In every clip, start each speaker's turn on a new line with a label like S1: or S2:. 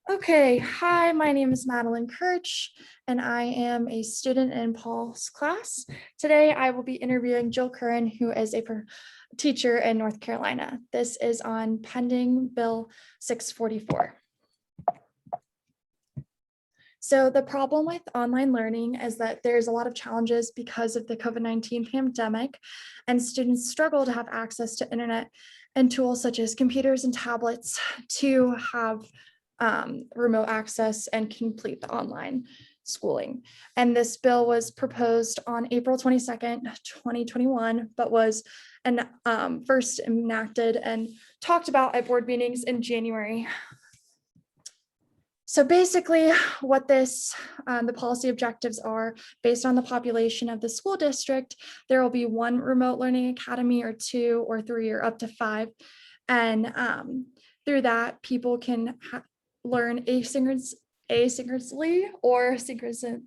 S1: Okay, hi, my name is Madeline Kirch, and I am a student in Paul's class. Today, I will be interviewing Jill Currin, who is a teacher in North Carolina. This is on pending Bill 644. So the problem with online learning is that there's a lot of challenges because of the COVID-19 pandemic, and students struggle to have access to internet and tools such as computers and tablets to have remote access and complete the online schooling. And this bill was proposed on April 22nd, 2021, but was first enacted and talked about at board meetings in January. So basically what the policy objectives are based on the population of the school district, there will be one remote learning academy or two or three or up to five. And through that, people can learn asynchronously or synchronously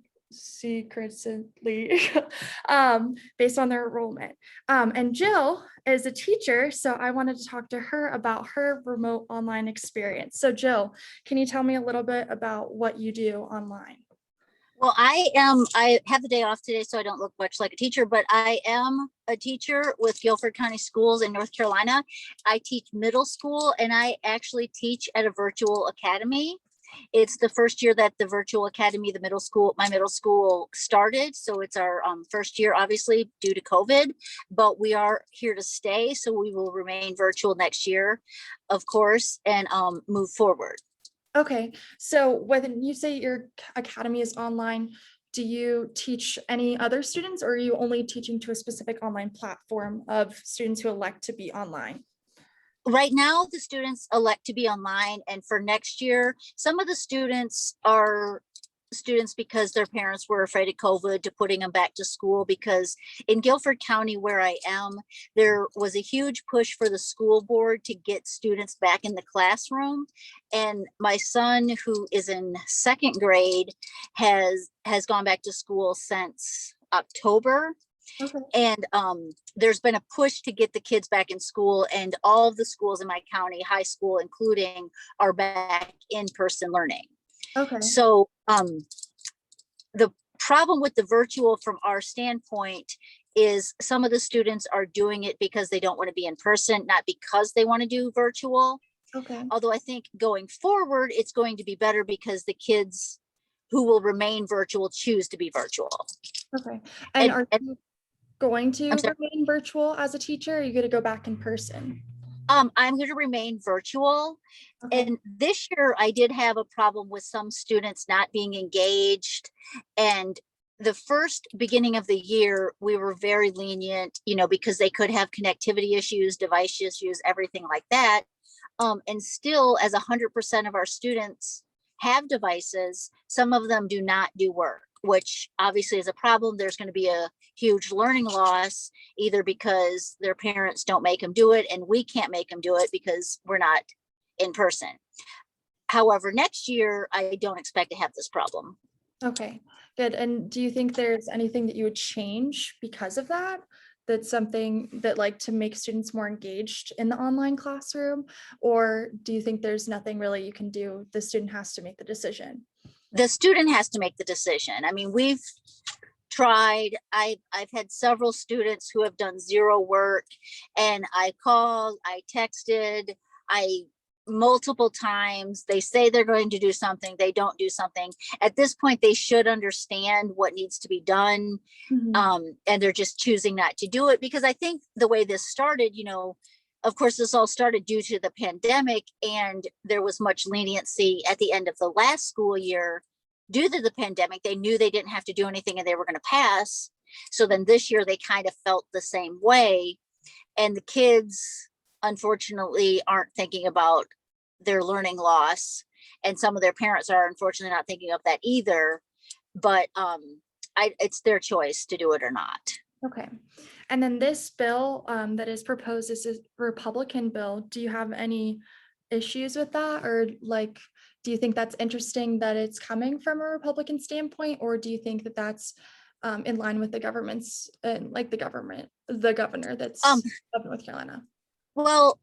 S1: based on their enrollment. And Jill is a teacher, so I wanted to talk to her about her remote online experience. So Jill, can you tell me a little bit about what you do online?
S2: Well, I have the day off today, so I don't look much like a teacher, but I am a teacher with Guilford County Schools in North Carolina. I teach middle school, and I actually teach at a virtual academy. It's the first year that the virtual academy, my middle school started. So it's our first year, obviously, due to COVID, but we are here to stay. So we will remain virtual next year, of course, and move forward.
S1: Okay, so when you say your academy is online, do you teach any other students, or are you only teaching to a specific online platform of students who elect to be online?
S2: Right now, the students elect to be online, and for next year, some of the students are students because their parents were afraid of COVID to putting them back to school, because in Guilford County, where I am, there was a huge push for the school board to get students back in the classroom. And my son, who is in second grade, has gone back to school since October.
S1: Okay.
S2: And there's been a push to get the kids back in school, and all of the schools in my county, high school including, are back in person learning.
S1: Okay.
S2: So the problem with the virtual from our standpoint is some of the students are doing it because they don't want to be in person, not because they want to do virtual.
S1: Okay.
S2: Although I think going forward, it's going to be better because the kids who will remain virtual choose to be virtual.
S1: Okay. And are you going to remain virtual as a teacher, or are you going to go back in person?
S2: I'm going to remain virtual. Okay. And this year I did have a problem with some students not being engaged. And the first beginning of the year, we were very lenient, because they could have connectivity issues, device issues, everything like that. And still, as 100% of our students have devices, some of them do not do work, which obviously is a problem. There's going to be a huge learning loss, either because their parents don't make them do it and we can't make them do it because we're not in person. However, next year, I don't expect to have this problem.
S1: Okay, good. And do you think there's anything that you would change because of that? That's something that to make students more engaged in the online classroom? Or do you think there's nothing really you can do? The student has to make the decision.
S2: The student has to make the decision. I mean, we've tried. I've had several students who have done zero work, and I called, I texted, multiple times. They say they're going to do something, they don't do something. At this point, they should understand what needs to be done. Mm-hmm. And they're just choosing not to do it, because I think the way this started, of course, this all started due to the pandemic, and there was much leniency at the end of the last school year due to the pandemic. They knew they didn't have to do anything and they were going to pass. So then this year they kind of felt the same way. And the kids, unfortunately, aren't thinking about their learning loss. And some of their parents are unfortunately not thinking of that either. But it's their choice to do it or not.
S1: Okay. And then this bill that is proposed is a Republican bill. Do you have any issues with that? Or do you think that's interesting that it's coming from a Republican standpoint? Or do you think that that's in line with the government's, the governor that's of North Carolina?
S2: Well,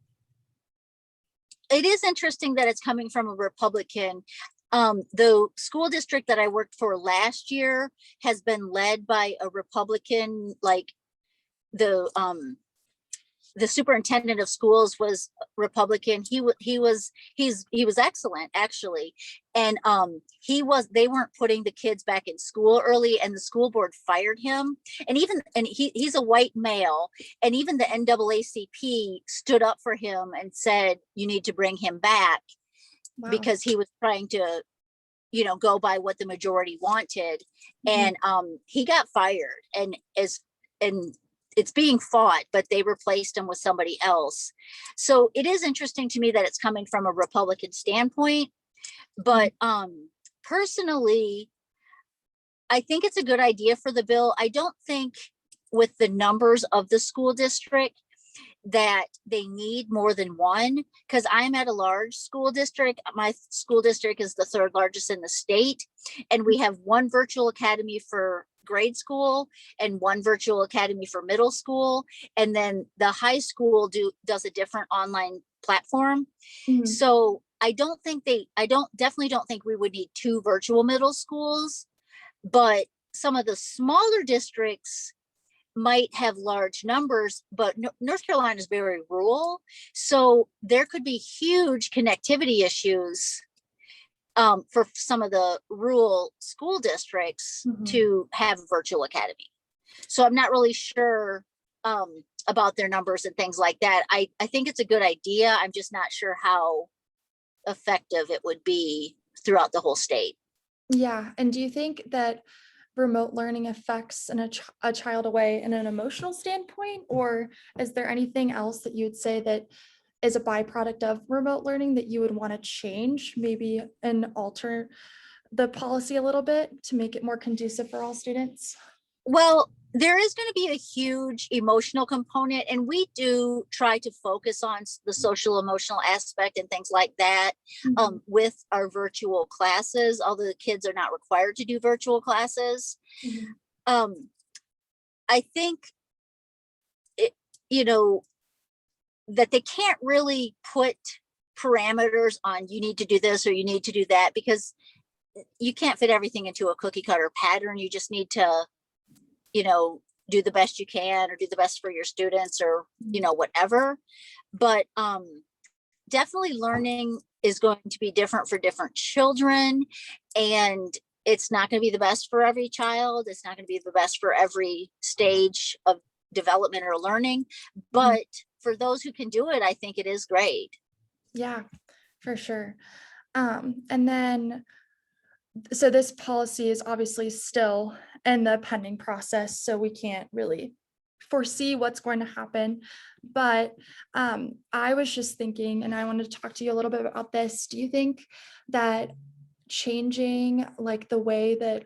S2: it is interesting that it's coming from a Republican. The school district that I worked for last year has been led by a Republican, like the superintendent of schools was Republican. He was excellent actually. And they weren't putting the kids back in school early, and the school board fired him. And he's a white male, and even the NAACP stood up for him and said, you need to bring him back. Wow. Because he was trying to, go by what the majority wanted. Mm-hmm. And he got fired, and it's being fought, but they replaced him with somebody else. So it is interesting to me that it's coming from a Republican standpoint. But personally, I think it's a good idea for the bill. I don't think with the numbers of the school district that they need more than one, because I'm at a large school district. My school district is the third largest in the state, and we have one virtual academy for grade school and one virtual academy for middle school, and then the high school does a different online platform. Mm-hmm. So I definitely don't think we would need two virtual middle schools, but some of the smaller districts might have large numbers, but North Carolina is very rural. So there could be huge connectivity issues for some of the rural school districts mm-hmm. to have a virtual academy. So I'm not really sure about their numbers and things like that. I think it's a good idea. I'm just not sure how effective it would be throughout the whole state.
S1: Yeah. And do you think that remote learning affects a child away in an emotional standpoint, or is there anything else that you would say that is a byproduct of remote learning that you would want to change, maybe, and alter the policy a little bit to make it more conducive for all students?
S2: Well, there is going to be a huge emotional component, and we do try to focus on the social emotional aspect and things like that mm-hmm. With our virtual classes, although the kids are not required to do virtual classes. Mm-hmm. I think that they can't really put parameters on you need to do this or you need to do that, because you can't fit everything into a cookie cutter pattern. You just need to do the best you can, or do the best for your students, or whatever. But definitely learning is going to be different for different children, and it's not going to be the best for every child. It's not going to be the best for every stage of development or learning, but for those who can do it, I think it is great.
S1: Yeah, for sure. And then, so this policy is obviously still in the pending process, so we can't really foresee what's going to happen. But I was just thinking, and I wanted to talk to you a little bit about this. Do you think that changing like the way that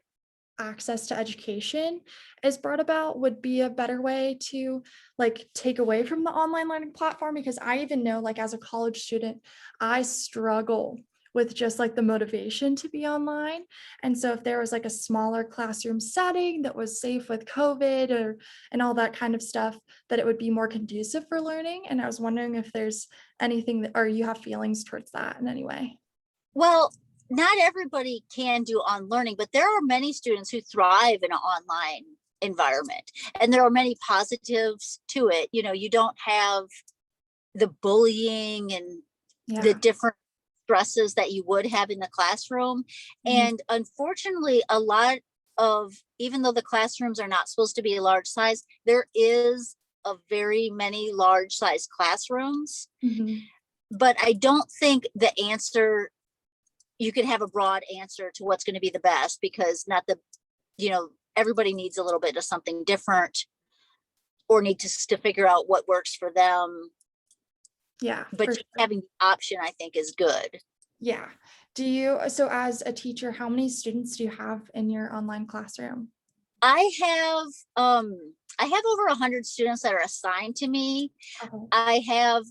S1: access to education is brought about would be a better way to like take away from the online learning platform? Because I even know, like, as a college student, I struggle with just like the motivation to be online. And so if there was like a smaller classroom setting that was safe with COVID and all that kind of stuff, that it would be more conducive for learning. And I was wondering if there's anything or you have feelings towards that in any way.
S2: Well, not everybody can do on learning, but there are many students who thrive in an online environment, and there are many positives to it. You don't have the bullying and the different stresses that you would have in the classroom. Mm-hmm. And unfortunately, a lot of, even though the classrooms are not supposed to be a large size, there is a very many large size classrooms. Mm-hmm. But I don't think the answer, you could have a broad answer to what's going to be the best, because everybody needs a little bit of something different, or need to figure out what works for them.
S1: Yeah.
S2: But just having the option, I think, is good.
S1: Yeah. So as a teacher, how many students do you have in your online classroom?
S2: I have over 100 students that are assigned to me. Uh-huh. I have,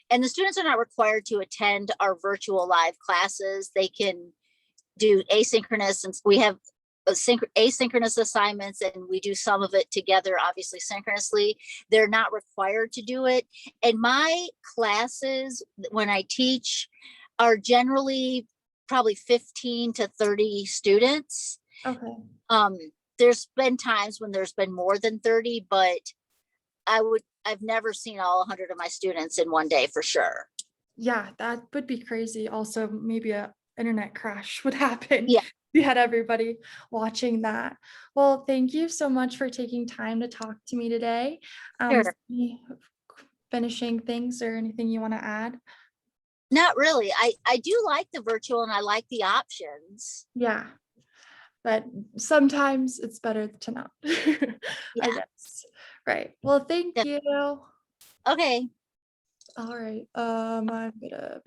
S2: and the students are not required to attend our virtual live classes. They can do asynchronous, and we have asynchronous assignments, and we do some of it together, obviously synchronously. They're not required to do it. And my classes, when I teach, are generally probably 15 to 30 students.
S1: Okay.
S2: There's been times when there's been more than 30, but I've never seen all 100 of my students in one day for sure.
S1: Yeah, that would be crazy. Also, maybe a internet crash would happen.
S2: Yeah,
S1: You had everybody watching that. Well, thank you so much for taking time to talk to me today.
S2: sure.
S1: Any finishing things or anything you want to add?
S2: Not really. I do like the virtual and I like the options.
S1: Yeah, but sometimes it's better to not, I
S2: Yeah.
S1: guess. Right. Well, thank you.
S2: Okay.
S1: All right. I'm gonna